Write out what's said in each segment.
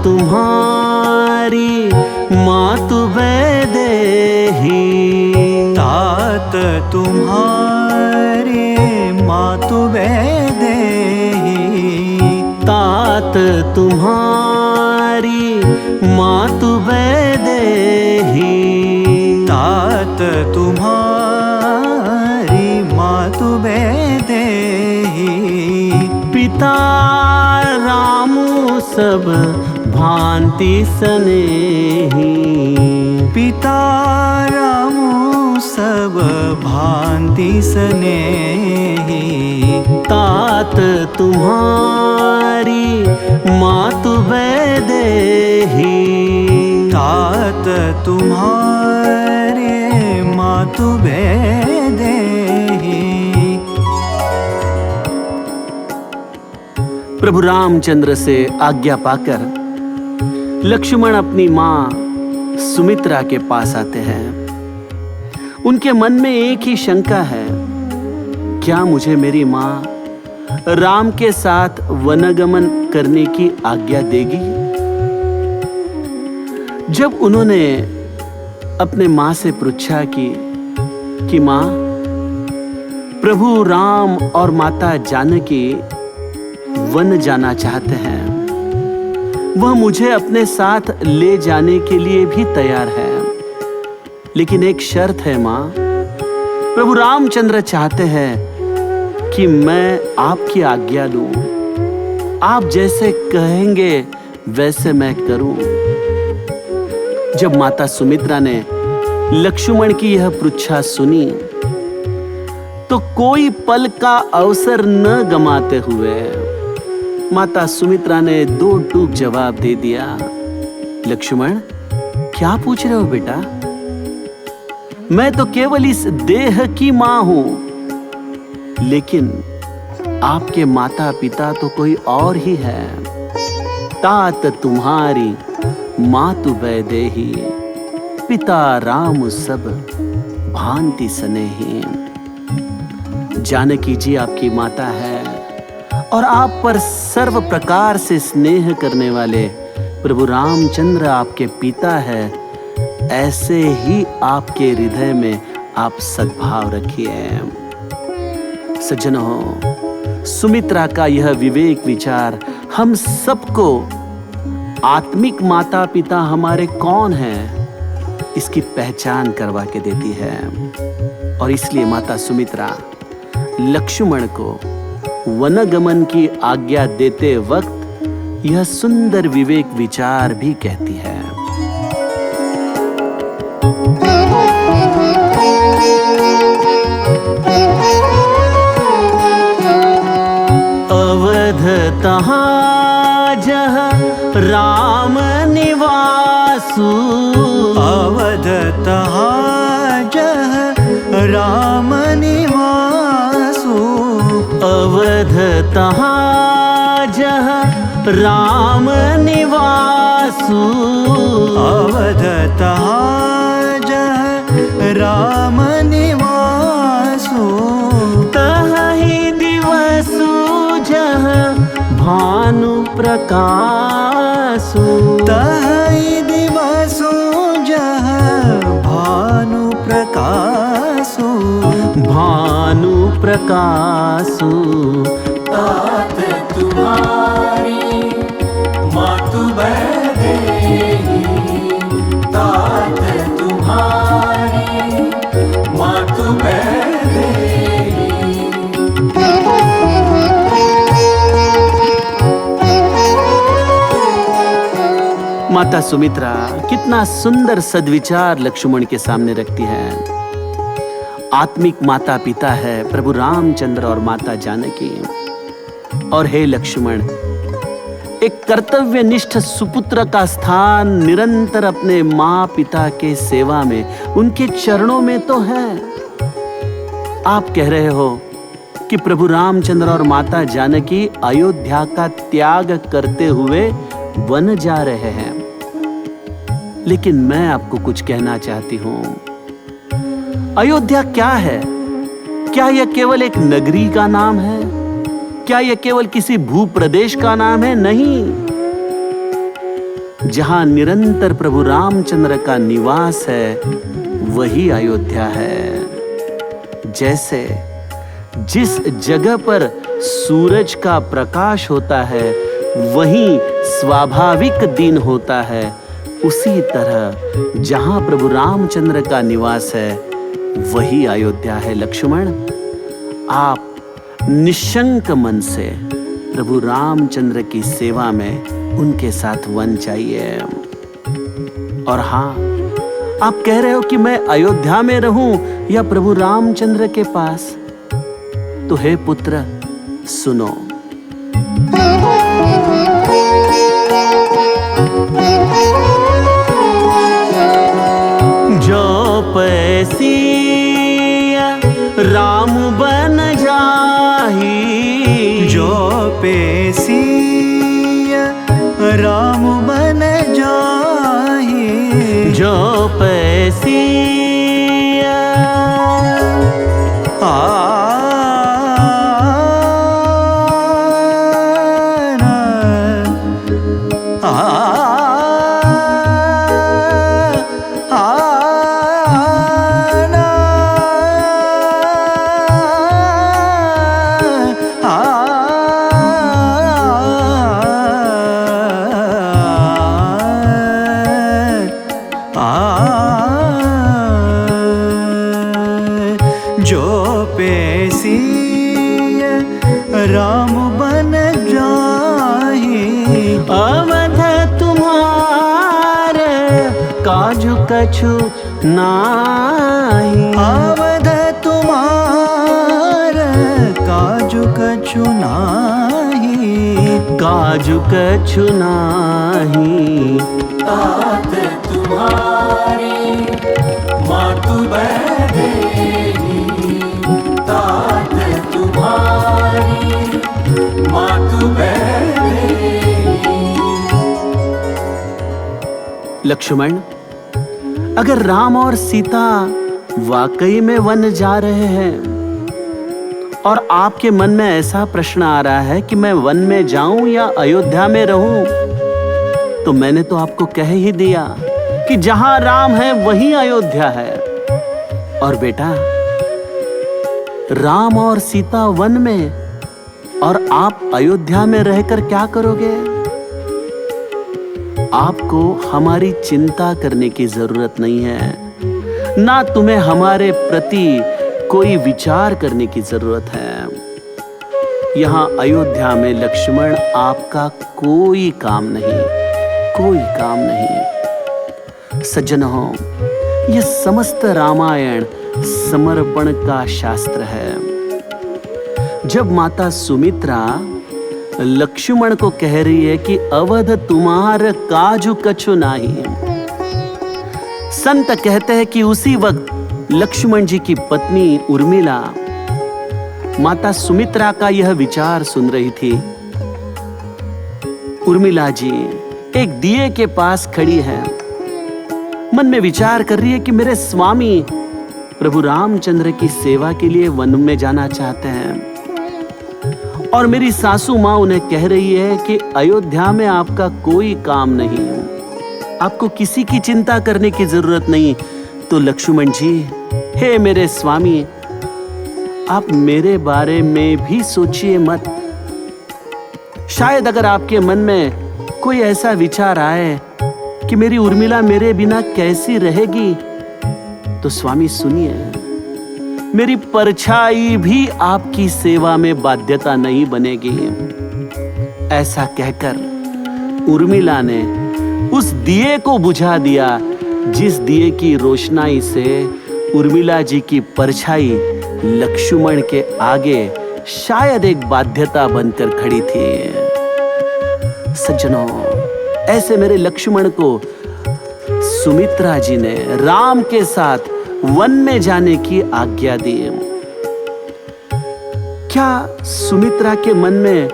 तुम्हारी मातु वैदेही, तात तुम्हारी मातु वैदेही, तात तुम्हारी मातु वैदेही, तात तुम्हारी मातु वैदेही, पिता रामु सब भांति स्नेही, पिता रामु सब भांति स्नेही, तात तुम्हारी मातु वैदेही, तात तुम्हारे मातु वैदेही। प्रभु रामचंद्र से आज्ञा पाकर लक्ष्मण अपनी मां सुमित्रा के पास आते हैं। उनके मन में एक ही शंका है, क्या मुझे मेरी मां राम के साथ वनगमन करने की आज्ञा देगी? जब उन्होंने अपने मां से पूछा कि मां, प्रभु राम और माता जानकी वन जाना चाहते हैं, वह मुझे अपने साथ ले जाने के लिए भी तैयार है, लेकिन एक शर्त है मां। प्रभु रामचंद्र चाहते हैं कि मैं आपकी आज्ञा लूं, आप जैसे कहेंगे वैसे मैं करूं। जब माता सुमित्रा ने लक्ष्मण की यह पृच्छा सुनी तो कोई पल का अवसर न गमाते हुए माता सुमित्रा ने दो टूक जवाब दे दिया। लक्ष्मण, क्या पूछ रहे हो बेटा? मैं तो केवल इस देह की मां हूं, लेकिन आपके माता पिता तो कोई और ही है। तात तुम्हारी मातु वैदेही, पिता राम सब भांति स्नेही। जानकी जी आपकी माता है और आप पर सर्व प्रकार से स्नेह करने वाले प्रभु रामचंद्र आपके पिता है। ऐसे ही आपके हृदय में आप सद्भाव रखिए। सज्जनों, सुमित्रा का यह विवेक विचार हम सबको आत्मिक माता पिता हमारे कौन हैं, इसकी पहचान करवा के देती है। और इसलिए माता सुमित्रा लक्ष्मण को वनगमन की आज्ञा देते वक्त यह सुंदर विवेक विचार भी कहती है। अवध तहाँ जह राम निवासु, अवध तहाँ जह राम निवासु, अवध तहाँ जह राम निवासु, अवध तहाँ जह राम निवासु, तहि दिवसु जह भानु प्रकाशु, तहि दिवसु जह भानु प्रकाशु, भानु प्रकाशु। तात तुम्हारी मातु वैदेही, तात तुम्हारी मातु वैदेही। माता सुमित्रा कितना सुंदर सद्विचार लक्ष्मण के सामने रखती है। आत्मिक माता पिता है प्रभु रामचंद्र और माता जानकी। और हे लक्ष्मण, एक कर्तव्यनिष्ठ सुपुत्र का स्थान निरंतर अपने माँ पिता के सेवा में, उनके चरणों में तो है। आप कह रहे हो कि प्रभु रामचंद्र और माता जानकी अयोध्या का त्याग करते हुए वन जा रहे हैं, लेकिन मैं आपको कुछ कहना चाहती हूं। अयोध्या क्या है? क्या यह केवल एक नगरी का नाम है? क्या यह केवल किसी भूप्रदेश का नाम है? नहीं, जहां निरंतर प्रभु रामचंद्र का निवास है वही अयोध्या है। जैसे जिस जगह पर सूरज का प्रकाश होता है वहीं स्वाभाविक दिन होता है, उसी तरह जहां प्रभु रामचंद्र का निवास है वही अयोध्या है। लक्ष्मण, आप निशंक मन से प्रभु रामचंद्र की सेवा में उनके साथ वन जाइए। और हाँ, आप कह रहे हो कि मैं अयोध्या में रहूं या प्रभु रामचंद्र के पास, तो हे पुत्र सुनो। जो पैसी राम बन जाही, जो पैसी राम बन जाही, जो पैसी जो पैसी राम बन जाही, अवध तुम्हारे काजू कछु नाही, अवध तुम्हार काजू कछु नाही, काजू कछु नाही। तात तुम्हारी मातु बैदेही, तात तुम्हारी मातु बैदेही। लक्ष्मण, अगर राम और सीता वाकई में वन जा रहे हैं और आपके मन में ऐसा प्रश्न आ रहा है कि मैं वन में जाऊं या अयोध्या में रहूं, तो मैंने तो आपको कह ही दिया कि जहां राम है वहीं अयोध्या है। और बेटा, राम और सीता वन में और आप अयोध्या में रहकर क्या करोगे? आपको हमारी चिंता करने की जरूरत नहीं है, ना तुम्हें हमारे प्रति कोई विचार करने की जरूरत है। यहां अयोध्या में लक्ष्मण आपका कोई काम नहीं, कोई काम नहीं। सज्जन हो, यह समस्त रामायण समर्पण का शास्त्र है। जब माता सुमित्रा लक्ष्मण को कह रही है कि अवध तुम्हार काजू कछु नाही, संत कहते हैं कि उसी वक्त लक्ष्मण जी की पत्नी उर्मिला माता सुमित्रा का यह विचार सुन रही थी। उर्मिला जी एक दिए के पास खड़ी है, मन में विचार कर रही है कि मेरे स्वामी प्रभु रामचंद्र की सेवा के लिए वन में जाना चाहते हैं, और मेरी सासू माँ उन्हें कह रही है कि अयोध्या में आपका कोई काम नहीं, आपको किसी की चिंता करने की जरूरत नहीं। तो लक्ष्मण जी, हे मेरे स्वामी, आप मेरे बारे में भी सोचिए मत। शायद अगर आपके मन में कोई ऐसा विचार आए कि मेरी उर्मिला मेरे बिना कैसी रहेगी, तो स्वामी सुनिए, मेरी परछाई भी आपकी सेवा में बाध्यता नहीं बनेगी। ऐसा कहकर उर्मिला ने उस दिए को बुझा दिया जिस दिए की रोशनाई से उर्मिला जी की परछाई लक्ष्मण के आगे शायद एक बाध्यता बनकर खड़ी थी। सज्जनों, ऐसे मेरे लक्ष्मण को सुमित्रा जी ने राम के साथ वन में जाने की आज्ञा दी। क्या सुमित्रा के मन में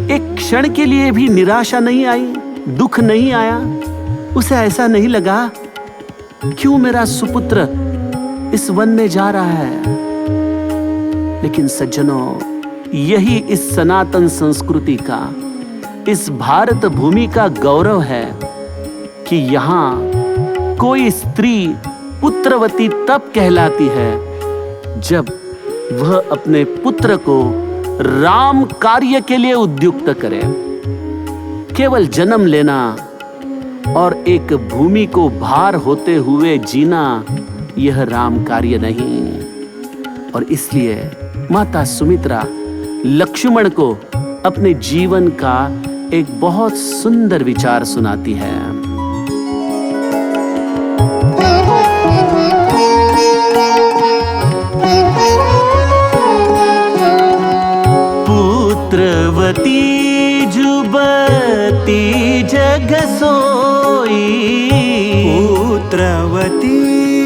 एक क्षण के लिए भी निराशा नहीं आई, दुख नहीं आया? उसे ऐसा नहीं लगा क्यों मेरा सुपुत्र इस वन में जा रहा है? लेकिन सज्जनों, यही इस सनातन संस्कृति का, इस भारत भूमि का गौरव है कि यहां कोई स्त्री पुत्रवती तब कहलाती है जब वह अपने पुत्र को राम कार्य के लिए उद्युक्त करे। केवल जन्म लेना और एक भूमि को भार होते हुए जीना यह राम कार्य नहीं। और इसलिए माता सुमित्रा लक्ष्मण को अपने जीवन का एक बहुत सुंदर विचार सुनाती है। पुत्रवती जुबती जग सोई, पुत्रवती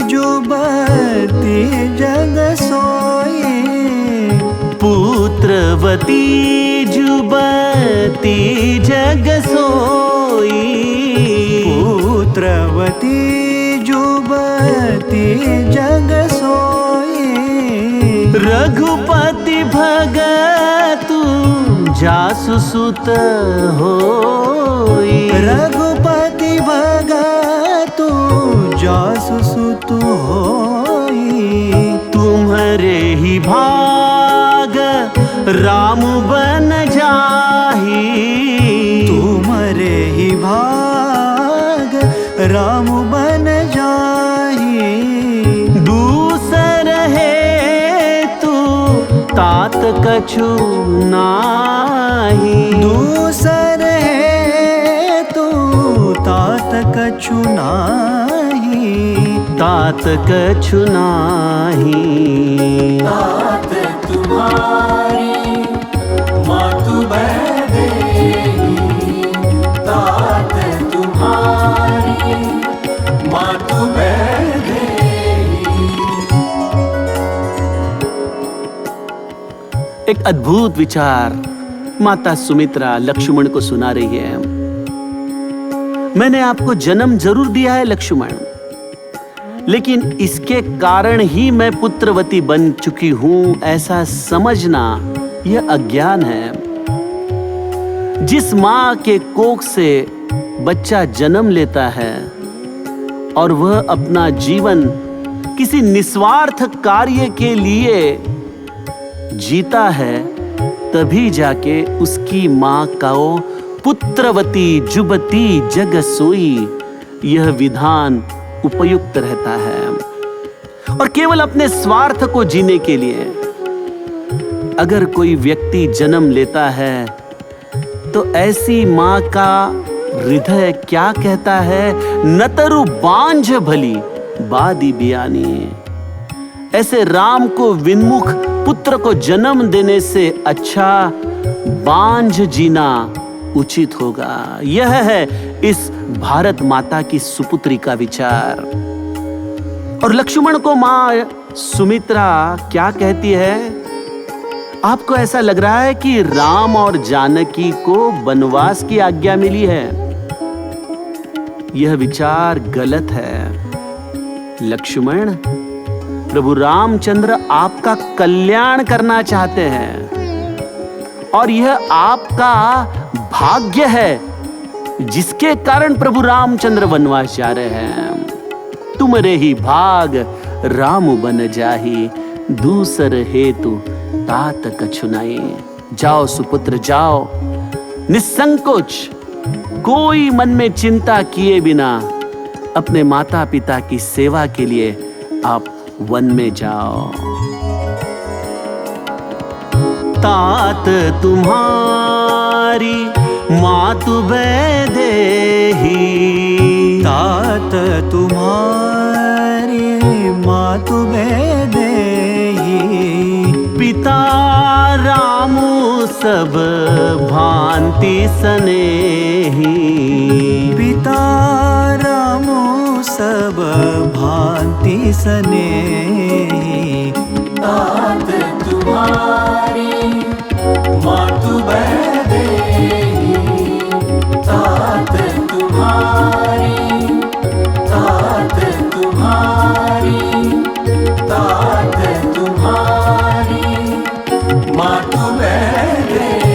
जुबती जग सोई, पुत्रवती जुबती जग सोई, पुत्रवती जुबती जग सोई, रघुपति भगतु जासु सुत होई, रघुपति भगतु जासु सुत होई, तुम्हारे ही भाग राम बन जाही, तुम्हारे ही भाग राम बन जाही, दूसर है तू तात कछु नाही, दूसर है तू तात कछु नाही, तात कछु नाही। तात तुम्हारी मातु बैदेही, तात तुम्हारी मातु बैदेही। एक अद्भुत विचार माता सुमित्रा लक्ष्मण को सुना रही है। मैंने आपको जन्म जरूर दिया है लक्ष्मण, लेकिन इसके कारण ही मैं पुत्रवती बन चुकी हूं, ऐसा समझना यह अज्ञान है। जिस मां के कोख से बच्चा जन्म लेता है और वह अपना जीवन किसी निस्वार्थ कार्य के लिए जीता है, तभी जाके उसकी मां का पुत्रवती जुबती जग सोई यह विधान उपयुक्त रहता है। और केवल अपने स्वार्थ को जीने के लिए अगर कोई व्यक्ति जन्म लेता है तो ऐसी मां का हृदय क्या कहता है? नतरु बांझ भली बादी बियानी। ऐसे राम को विन्मुख पुत्र को जन्म देने से अच्छा बांझ जीना उचित होगा। यह है इस भारत माता की सुपुत्री का विचार। और लक्ष्मण को मां सुमित्रा क्या कहती है? आपको ऐसा लग रहा है कि राम और जानकी को वनवास की आज्ञा मिली है। यह विचार गलत है। लक्ष्मण, प्रभु रामचंद्र आपका कल्याण करना चाहते हैं और यह आपका भाग्य है जिसके कारण प्रभु रामचंद्र वनवास जा रहे हैं। तुम्हारे ही भाग राम बन जाही, दूसर हेतु तात कछु नहीं। जाओ सुपुत्र जाओ, निसंकोच, कोई मन में चिंता किए बिना अपने माता पिता की सेवा के लिए आप वन में जाओ। तात तुम्हारी मातु वैदेही। तात तुम्हारी मातु वैदेही। पिता रामु सब भांति सनेही। पिता रामो सब भांति सनेही। तात तुम्हारी मातु वैदेही। तात तुम्हारी तात तुम्हारी तात तुम्हारी मातु वैदेही।